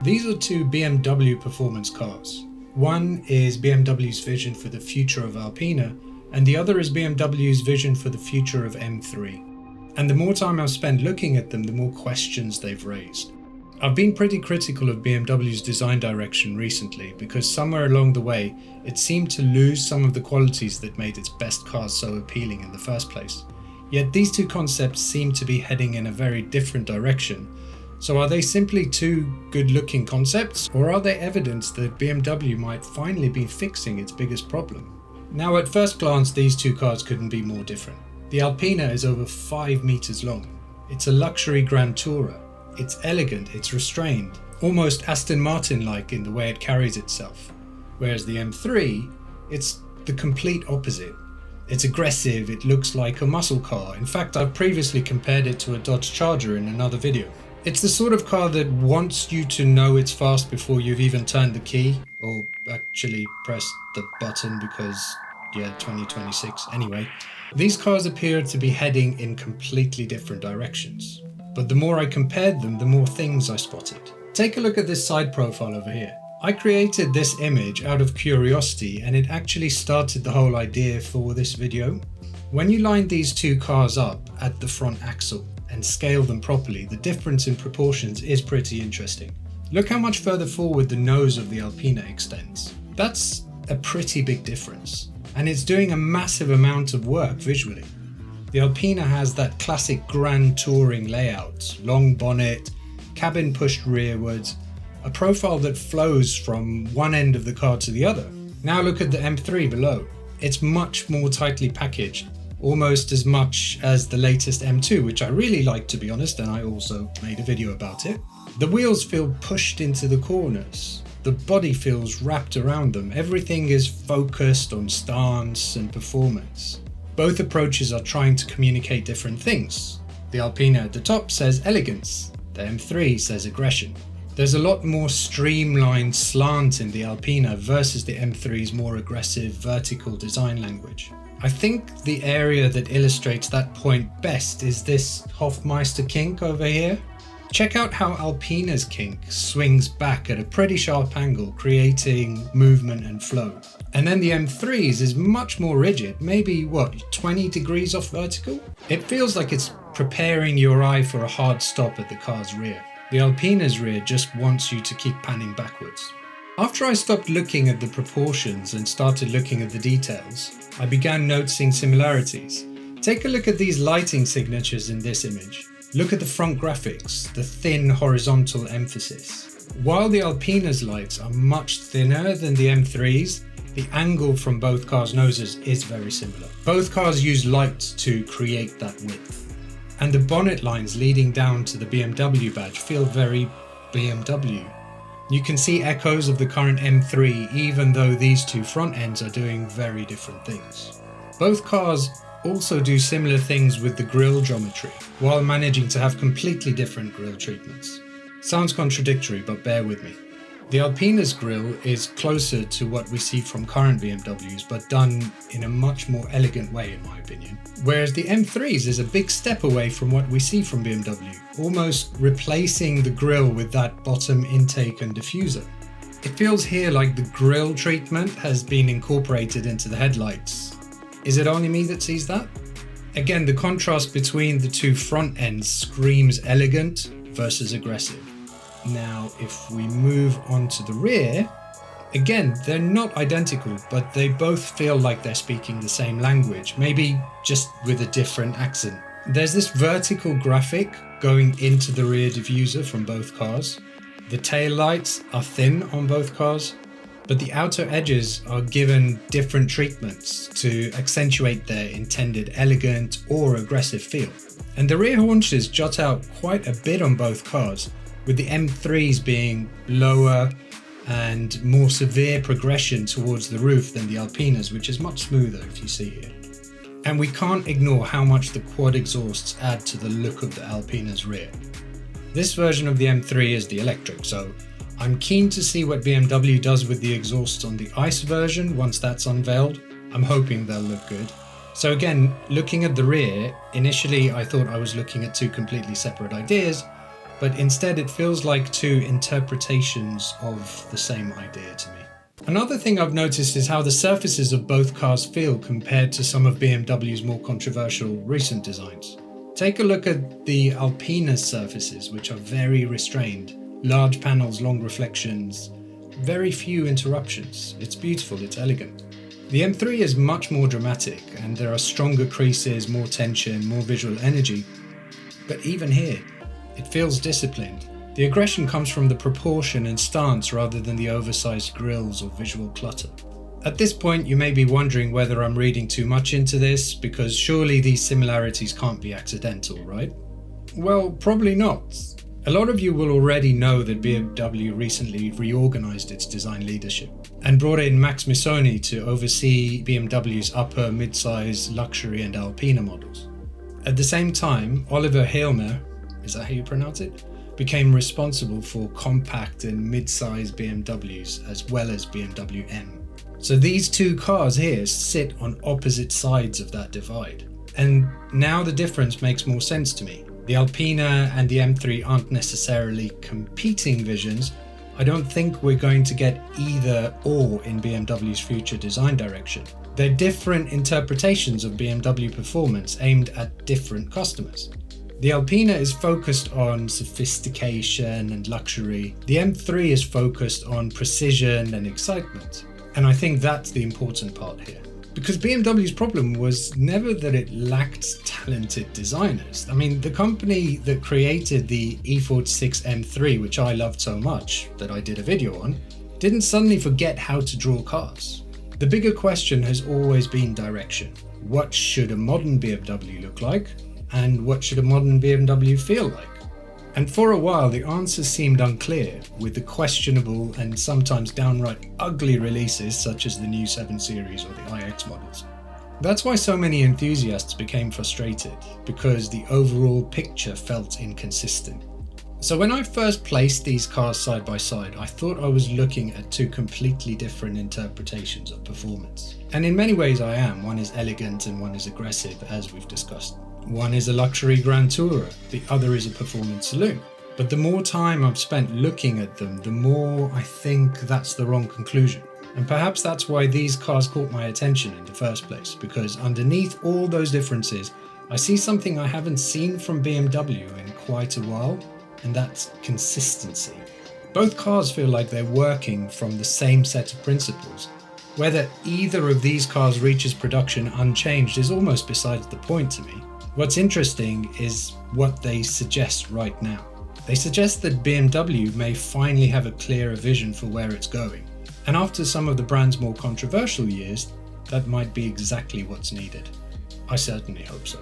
These are two BMW performance cars. One is BMW's vision for the future of Alpina, and the other is BMW's vision for the future of M3. And the more time I've spent looking at them, the more questions they've raised. I've been pretty critical of BMW's design direction recently because somewhere along the way, it seemed to lose some of the qualities that made its best cars so appealing in the first place. Yet these two concepts seem to be heading in a very different direction. So are they simply two good-looking concepts, or are they evidence that BMW might finally be fixing its biggest problem? Now at first glance, these two cars couldn't be more different. The Alpina is over 5 meters long. It's a luxury Grand Tourer. It's elegant, it's restrained, almost Aston Martin-like in the way it carries itself. Whereas the M3, it's the complete opposite. It's aggressive, it looks like a muscle car. In fact, I've previously compared it to a Dodge Charger in another video. It's the sort of car that wants you to know it's fast before you've even turned the key, or actually pressed the button because, 2026. Anyway, these cars appear to be heading in completely different directions. But the more I compared them, the more things I spotted. Take a look at this side profile over here. I created this image out of curiosity, and it actually started the whole idea for this video. When you line these two cars up at the front axle and scale them properly, the difference in proportions is pretty interesting. Look how much further forward the nose of the Alpina extends. That's a pretty big difference, and it's doing a massive amount of work visually. The Alpina has that classic grand touring layout, long bonnet, cabin pushed rearwards, a profile that flows from one end of the car to the other. Now look at the M3 below. It's much more tightly packaged, almost as much as the latest M2, which I really like, to be honest, and I also made a video about it. The wheels feel pushed into the corners. The body feels wrapped around them. Everything is focused on stance and performance. Both approaches are trying to communicate different things. The Alpina at the top says elegance. The M3 says aggression. There's a lot more streamlined slant in the Alpina versus the M3's more aggressive vertical design language. I think the area that illustrates that point best is this Hofmeister kink over here. Check out how Alpina's kink swings back at a pretty sharp angle, creating movement and flow. And then the M3's is much more rigid, maybe 20 degrees off vertical? It feels like it's preparing your eye for a hard stop at the car's rear. The Alpina's rear just wants you to keep panning backwards. After I stopped looking at the proportions and started looking at the details, I began noticing similarities. Take a look at these lighting signatures in this image. Look at the front graphics, the thin horizontal emphasis. While the Alpina's lights are much thinner than the M3's, the angle from both cars' noses is very similar. Both cars use lights to create that width. And the bonnet lines leading down to the BMW badge feel very BMW. You can see echoes of the current M3 even though these two front ends are doing very different things. Both cars also do similar things with the grille geometry, while managing to have completely different grille treatments. Sounds contradictory, but bear with me. The Alpina's grille is closer to what we see from current BMWs, but done in a much more elegant way in my opinion. Whereas the M3's is a big step away from what we see from BMW, almost replacing the grille with that bottom intake and diffuser. It feels here like the grille treatment has been incorporated into the headlights. Is it only me that sees that? Again, the contrast between the two front ends screams elegant versus aggressive. Now, if we move on to the rear, again, they're not identical, but they both feel like they're speaking the same language, maybe just with a different accent. There's this vertical graphic going into the rear diffuser from both cars. The tail lights are thin on both cars, but the outer edges are given different treatments to accentuate their intended elegant or aggressive feel. And the rear haunches jut out quite a bit on both cars, with the M3's being lower and more severe progression towards the roof than the Alpina's, which is much smoother if you see here. And we can't ignore how much the quad exhausts add to the look of the Alpina's rear. This version of the M3 is the electric, so I'm keen to see what BMW does with the exhausts on the ICE version once that's unveiled. I'm hoping they'll look good. So again, looking at the rear, initially I thought I was looking at two completely separate ideas, but instead it feels like two interpretations of the same idea to me. Another thing I've noticed is how the surfaces of both cars feel compared to some of BMW's more controversial recent designs. Take a look at the Alpina's surfaces, which are very restrained. Large panels, long reflections, very few interruptions. It's beautiful, it's elegant. The M3 is much more dramatic, and there are stronger creases, more tension, more visual energy. But even here, it feels disciplined. The aggression comes from the proportion and stance rather than the oversized grills or visual clutter. At this point, you may be wondering whether I'm reading too much into this, because surely these similarities can't be accidental, right? Well, probably not. A lot of you will already know that BMW recently reorganized its design leadership and brought in Max Missoni to oversee BMW's upper, mid-size, luxury and Alpina models. At the same time, Oliver Heilmer, is that how you pronounce it, became responsible for compact and mid-size BMWs as well as BMW M. So these two cars here sit on opposite sides of that divide. And now the difference makes more sense to me. The Alpina and the M3 aren't necessarily competing visions. I don't think we're going to get either or in BMW's future design direction. They're different interpretations of BMW performance aimed at different customers. The Alpina is focused on sophistication and luxury. The M3 is focused on precision and excitement. And I think that's the important part here. Because BMW's problem was never that it lacked talented designers. I mean, the company that created the E46 M3, which I loved so much that I did a video on, didn't suddenly forget how to draw cars. The bigger question has always been direction. What should a modern BMW look like? And what should a modern BMW feel like? And for a while, the answers seemed unclear, with the questionable and sometimes downright ugly releases such as the new 7 Series or the iX models. That's why so many enthusiasts became frustrated, because the overall picture felt inconsistent. So when I first placed these cars side by side, I thought I was looking at two completely different interpretations of performance. And in many ways I am. One is elegant and one is aggressive, as we've discussed. One is a luxury Grand Tourer, the other is a performance saloon. But the more time I've spent looking at them, the more I think that's the wrong conclusion. And perhaps that's why these cars caught my attention in the first place, because underneath all those differences, I see something I haven't seen from BMW in quite a while, and that's consistency. Both cars feel like they're working from the same set of principles. Whether either of these cars reaches production unchanged is almost besides the point to me. What's interesting is what they suggest right now. They suggest that BMW may finally have a clearer vision for where it's going. And after some of the brand's more controversial years, that might be exactly what's needed. I certainly hope so.